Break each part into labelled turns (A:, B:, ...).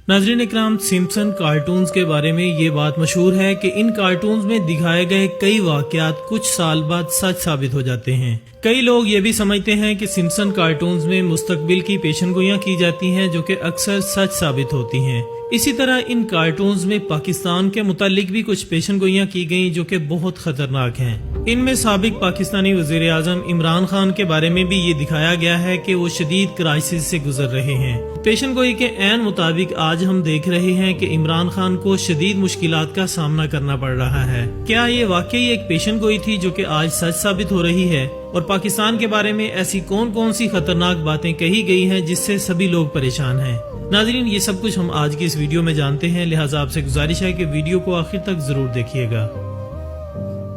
A: नाज़रीन इकराम, Simpson cartoons के बारे में ये बात मशहूर है कि इन कार्टून्स में दिखाए गए कई वाक़यात कुछ साल बाद सच साबित हो जाते हैं। कई लोग ये भी समझते हैं कि सिम्पसन कार्टून्स में मुस्तकबिल की पेशनगोइयां की जाती हैं जो कि अक्सर सच साबित होती हैं। इसी तरह इन कार्टून्स में पाकिस्तान के मुतालिक भी कुछ पेशनगोइयां की गईं जो कि बहुत खतरनाक हैं। इनमें साबिक पाकिस्तानी वज़ीर आज़म इमरान खान के बारे में भी ये दिखाया गया है कि वो शदीद क्राइसिस से गुजर रहे हैं। पेशनगोई के ऐन मुताबिक आज हम देख रहे हैं कि इमरान खान को शदीद मुश्किलात का सामना करना पड़ रहा है। क्या ये वाकई एक पेशनगोई थी जो कि आज सच साबित हो रही है? और पाकिस्तान के बारे में ऐसी कौन कौन सी खतरनाक बातें कही गई हैं जिससे सभी लोग परेशान हैं? नाज़रीन, ये सब कुछ हम आज की इस वीडियो में जानते हैं, लिहाजा आपसे गुजारिश है कि वीडियो को आखिर तक जरूर देखिएगा।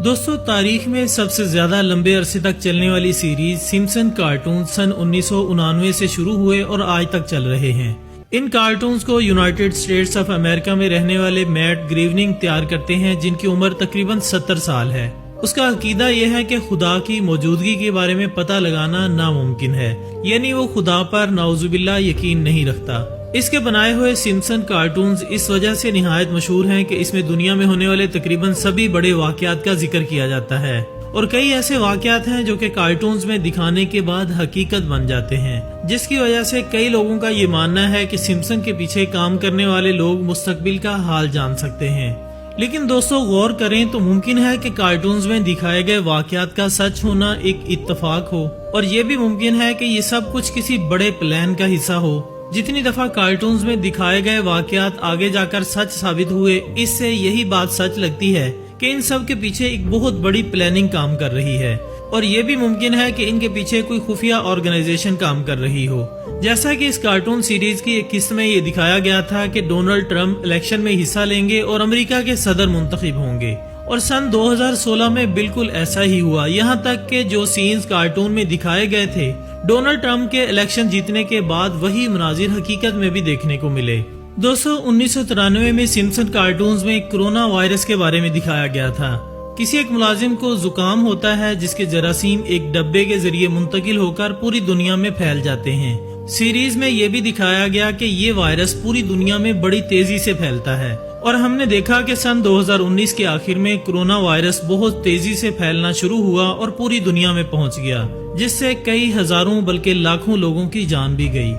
A: दोस्तों, तारीख में सबसे ज्यादा लंबे अरसे तक चलने वाली सीरीज सिम्पसन कार्टून सन 1999 से शुरू हुए और आज तक चल रहे हैं। इन कार्टून्स को यूनाइटेड स्टेट्स ऑफ अमेरिका में रहने वाले मैट ग्रीवनिंग तैयार करते हैं, जिनकी उम्र तकरीबन 70 साल है। उसका अकीदा यह है कि खुदा की मौजूदगी के बारे में पता लगाना नामुमकिन है, यानी वो खुदा पर नाउजुबिल्लाह यकीन नहीं रखता। इसके बनाए हुए सिम्पसन कार्टून्स इस वजह से निहायत मशहूर हैं कि इसमें दुनिया में होने वाले तकरीबन सभी बड़े वाकयात का जिक्र किया जाता है और कई ऐसे वाकयात हैं जो कि कार्टून्स में दिखाने के बाद हकीकत बन जाते हैं, जिसकी वजह से कई लोगों का ये मानना है कि सिम्पसन के पीछे काम करने वाले लोग मुस्तकबिल का हाल जान सकते हैं। लेकिन दोस्तों, गौर करें तो मुमकिन है कि कार्टून्स में दिखाए गए वाकयात का सच होना एक इत्तफाक हो, और ये भी मुमकिन है कि ये सब कुछ किसी बड़े प्लान का हिस्सा हो। जितनी दफा कार्टून्स में दिखाए गए वाकयात आगे जाकर सच साबित हुए, इससे यही बात सच लगती है कि इन सब के पीछे एक बहुत बड़ी प्लानिंग काम कर रही है, और ये भी मुमकिन है कि इनके पीछे कोई खुफिया ऑर्गेनाइजेशन काम कर रही हो। जैसा कि इस कार्टून सीरीज की एक किस्त में ये दिखाया गया था कि डोनाल्ड ट्रंप इलेक्शन में हिस्सा लेंगे और अमेरिका के सदर मुंतखब होंगे, और सन 2016 में बिल्कुल ऐसा ही हुआ। यहाँ तक कि जो सीन्स कार्टून में दिखाए गए थे डोनाल्ड ट्रंप के इलेक्शन जीतने के बाद, वही मनाजिर हकीकत में भी देखने को मिले। दोस्तों, 1993 में सिम्पसन कार्टून्स में कोरोना वायरस के बारे में दिखाया गया था। किसी एक मुलाजिम को जुकाम होता है जिसके जरासीम एक डब्बे के जरिए मुंतकिल होकर पूरी दुनिया में फैल जाते हैं। सीरीज में ये भी दिखाया गया कि ये वायरस पूरी दुनिया में बड़ी तेजी से फैलता है, और हमने देखा कि सन 2019 के आखिर में कोरोना वायरस बहुत तेजी से फैलना शुरू हुआ और पूरी दुनिया में पहुंच गया, जिससे कई हजारों बल्कि लाखों लोगों की जान भी गई।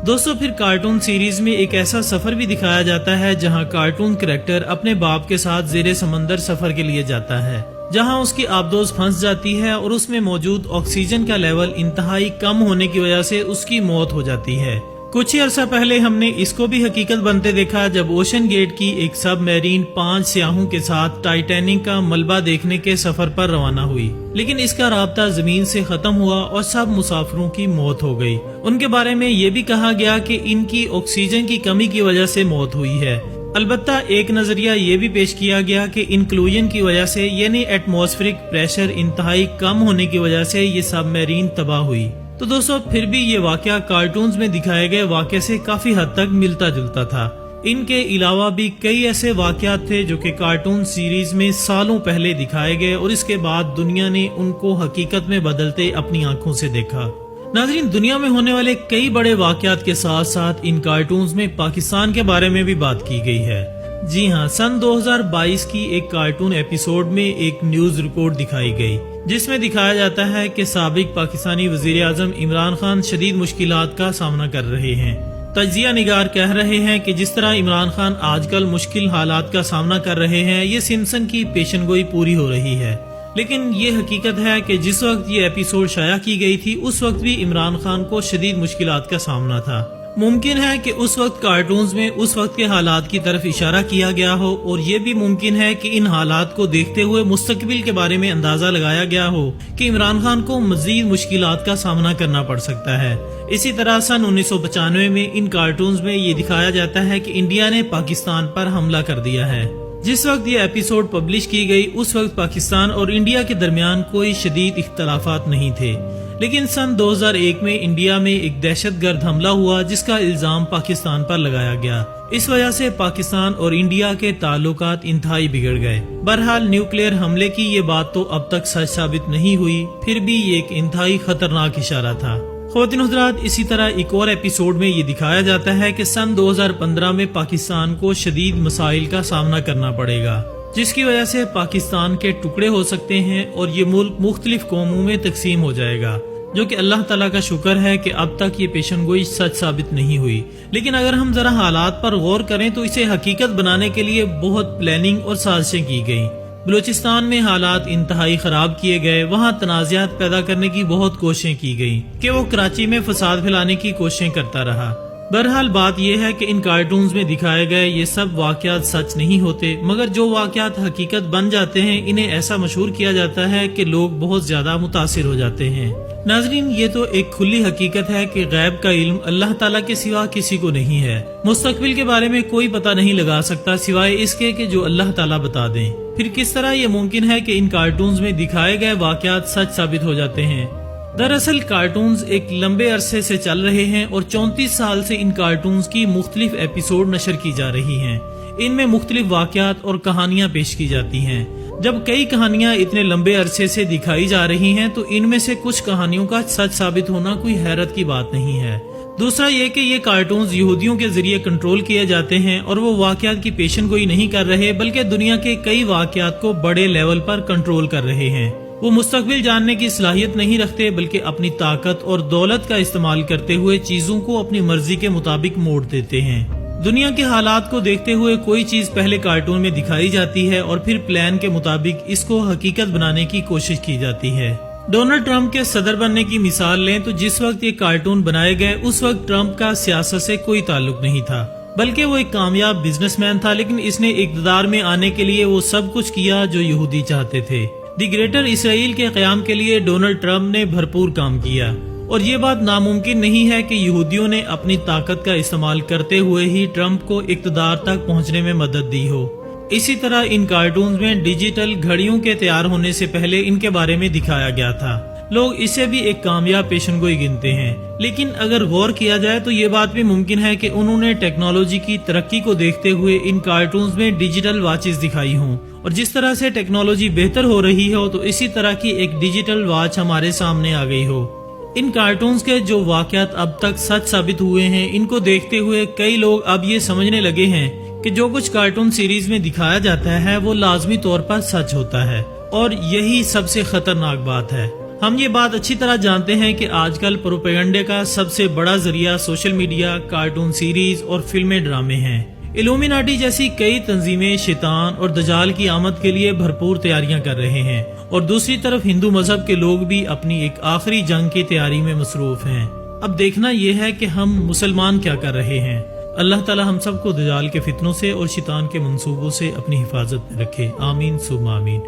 A: दोस्तों, फिर कार्टून सीरीज में एक ऐसा सफर भी दिखाया जाता है जहां कार्टून कैरेक्टर अपने बाप के साथ जेरे समंदर सफर के लिए जाता है, जहां उसकी आबदोज फंस जाती है और उसमें मौजूद ऑक्सीजन का लेवल इंतहाई कम होने की वजह से उसकी मौत हो जाती है। कुछ ही अर्सा पहले हमने इसको भी हकीकत बनते देखा जब ओशन गेट की एक सब मैरीन 5 सियाहों के साथ टाइटैनिक का मलबा देखने के सफर पर रवाना हुई, लेकिन इसका राब्ता जमीन से खत्म हुआ और सब मुसाफिरों की मौत हो गई। उनके बारे में ये भी कहा गया कि इनकी ऑक्सीजन की कमी की वजह से मौत हुई है। अलबत्ता एक नजरिया ये भी पेश किया गया कि इंक्लूजन की वजह से, यानी एटमॉस्फेरिक प्रेशर इंतहाई कम होने की वजह से ये सब मैरीन तबाह हुई। तो दोस्तों, फिर भी ये वाकया कार्टून्स में दिखाए गए वाकये से काफी हद तक मिलता जुलता था। इनके अलावा भी कई ऐसे वाकयात थे जो कि कार्टून सीरीज में सालों पहले दिखाए गए और इसके बाद दुनिया ने उनको हकीकत में बदलते अपनी आंखों से देखा। नाज़रीन, दुनिया में होने वाले कई बड़े वाकयात के साथ साथ इन कार्टून्स में पाकिस्तान के बारे में भी बात की गई है। जी हाँ, सन 2022 की एक कार्टून एपिसोड में एक न्यूज रिपोर्ट दिखाई गई जिसमें दिखाया जाता है कि साबिक पाकिस्तानी वजीर आजम इमरान खान शदीद मुश्किलात का सामना कर रहे हैं। तजिया निगार कह रहे हैं कि जिस तरह इमरान खान आजकल मुश्किल हालात का सामना कर रहे हैं, ये सिम्पसन की पेशनगोई पूरी हो रही है। लेकिन ये हकीकत है कि जिस वक्त ये एपिसोड शाया की गई थी, उस वक्त भी इमरान खान को शदीद मुश्किलात का सामना था। मुमकिन है कि उस वक्त कार्टून्स में उस वक्त के हालात की तरफ इशारा किया गया हो, और ये भी मुमकिन है कि इन हालात को देखते हुए मुस्तकबिल के बारे में अंदाजा लगाया गया हो कि इमरान खान को मजीद मुश्किलात का सामना करना पड़ सकता है। इसी तरह सन 1995 में इन कार्टून्स में ये दिखाया जाता है कि इंडिया ने पाकिस्तान पर हमला कर दिया है। जिस वक्त ये एपिसोड पब्लिश की गई, उस वक्त पाकिस्तान और इंडिया के दरमियान कोई शदीद इख्तलाफात नहीं थे, लेकिन सन 2001 में इंडिया में एक दहशतगर्द हमला हुआ जिसका इल्जाम पाकिस्तान पर लगाया गया। इस वजह से पाकिस्तान और इंडिया के ताल्लुकात इंतहाई बिगड़ गए। बहरहाल न्यूक्लियर हमले की ये बात तो अब तक सच साबित नहीं हुई, फिर भी ये एक इंतहाई खतरनाक इशारा था। خواتین حضرات، اسی طرح ایک اور ایپیسوڈ میں یہ دکھایا جاتا ہے کہ سن 2015 میں پاکستان کو شدید مسائل کا سامنا کرنا پڑے گا، جس کی وجہ سے پاکستان کے ٹکڑے ہو سکتے ہیں اور یہ ملک مختلف قوموں میں تقسیم ہو جائے گا، جو کہ اللہ تعالیٰ کا شکر ہے کہ اب تک یہ پیشن گوئی سچ ثابت نہیں ہوئی۔ لیکن اگر ہم ذرا حالات پر غور کریں تو اسے حقیقت بنانے کے لیے بہت پلاننگ اور سازشیں کی گئیں۔ بلوچستان میں حالات انتہائی خراب کیے گئے، وہاں تنازعات پیدا کرنے کی بہت کوششیں کی گئیں کہ وہ کراچی میں فساد پھیلانے کی کوششیں کرتا رہا۔ بہرحال بات یہ ہے کہ ان کارٹونز میں دکھائے گئے یہ سب واقعات سچ نہیں ہوتے، مگر جو واقعات حقیقت بن جاتے ہیں انہیں ایسا مشہور کیا جاتا ہے کہ لوگ بہت زیادہ متاثر ہو جاتے ہیں۔ ناظرین، یہ تو ایک کھلی حقیقت ہے کہ غیب کا علم اللہ تعالیٰ کے سوا کسی کو نہیں ہے۔ مستقبل کے بارے میں کوئی پتہ نہیں لگا سکتا سوائے اس کے کہ جو اللہ تعالیٰ بتا دیں۔ پھر کس طرح یہ ممکن ہے کہ ان کارٹونز میں دکھائے گئے واقعات سچ ثابت ہو جاتے ہیں؟ دراصل کارٹونز ایک لمبے عرصے سے چل رہے ہیں اور 34 سال سے ان کارٹونز کی مختلف ایپیسوڈ نشر کی جا رہی ہیں۔ ان میں مختلف واقعات اور کہانیاں پیش کی جاتی ہیں۔ جب کئی کہانیاں اتنے لمبے عرصے سے دکھائی جا رہی ہیں تو ان میں سے کچھ کہانیوں کا سچ ثابت ہونا کوئی حیرت کی بات نہیں ہے۔ دوسرا یہ کہ یہ کارٹونز یہودیوں کے ذریعے کنٹرول کیے جاتے ہیں اور وہ واقعات کی پیشن گوئی نہیں کر رہے بلکہ دنیا کے کئی واقعات کو بڑے لیول پر کنٹرول کر رہے ہیں۔ وہ مستقبل جاننے کی صلاحیت نہیں رکھتے بلکہ اپنی طاقت اور دولت کا استعمال کرتے ہوئے چیزوں کو اپنی مرضی کے مطابق موڑ دیتے ہیں۔ دنیا کے حالات کو دیکھتے ہوئے کوئی چیز پہلے کارٹون میں دکھائی جاتی ہے اور پھر پلان کے مطابق اس کو حقیقت بنانے کی کوشش کی جاتی ہے۔ ڈونلڈ ٹرمپ کے صدر بننے کی مثال لیں تو جس وقت یہ کارٹون بنائے گئے اس وقت ٹرمپ کا سیاست سے کوئی تعلق نہیں تھا، بلکہ وہ ایک کامیاب بزنس مین تھا، لیکن اس نے اقتدار میں آنے کے لیے وہ سب کچھ کیا جو یہودی چاہتے تھے۔ دی گریٹر اسرائیل کے قیام کے لیے ڈونلڈ ٹرمپ نے بھرپور کام کیا، اور یہ بات ناممکن نہیں ہے کہ یہودیوں نے اپنی طاقت کا استعمال کرتے ہوئے ہی ٹرمپ کو اقتدار تک پہنچنے میں مدد دی ہو۔ اسی طرح ان کارٹونز میں ڈیجیٹل گھڑیوں کے تیار ہونے سے پہلے ان کے بارے میں دکھایا گیا تھا۔ لوگ اسے بھی ایک کامیاب پیشن گوئی گنتے ہیں، لیکن اگر غور کیا جائے تو یہ بات بھی ممکن ہے کہ انہوں نے ٹیکنالوجی کی ترقی کو دیکھتے ہوئے ان کارٹونز میں ڈیجیٹل واچز دکھائی ہوں، اور جس طرح سے ٹیکنالوجی بہتر ہو رہی ہو تو اسی طرح کی ایک ڈیجیٹل واچ ہمارے سامنے آ گئی ہو۔ ان کارٹونز کے جو واقعات اب تک سچ ثابت ہوئے ہیں ان کو دیکھتے ہوئے کئی لوگ اب یہ سمجھنے لگے ہیں کہ جو کچھ کارٹون سیریز میں دکھایا جاتا ہے وہ لازمی طور پر سچ ہوتا ہے، اور یہی سب سے خطرناک بات ہے۔ ہم یہ بات اچھی طرح جانتے ہیں کہ آج کل پروپیگنڈے کا سب سے بڑا ذریعہ سوشل میڈیا، کارٹون سیریز اور فلمیں ڈرامے ہیں۔ ایلومیناٹی جیسی کئی تنظیمیں شیطان اور دجال کی آمد کے لیے بھرپور تیاریاں کر رہے ہیں، اور دوسری طرف ہندو مذہب کے لوگ بھی اپنی ایک آخری جنگ کی تیاری میں مصروف ہیں۔ اب دیکھنا یہ ہے کہ ہم مسلمان کیا کر رہے ہیں۔ اللہ تعالی ہم سب کو دجال کے فتنوں سے اور شیطان کے منصوبوں سے اپنی حفاظت میں رکھے، آمین ثم آمین۔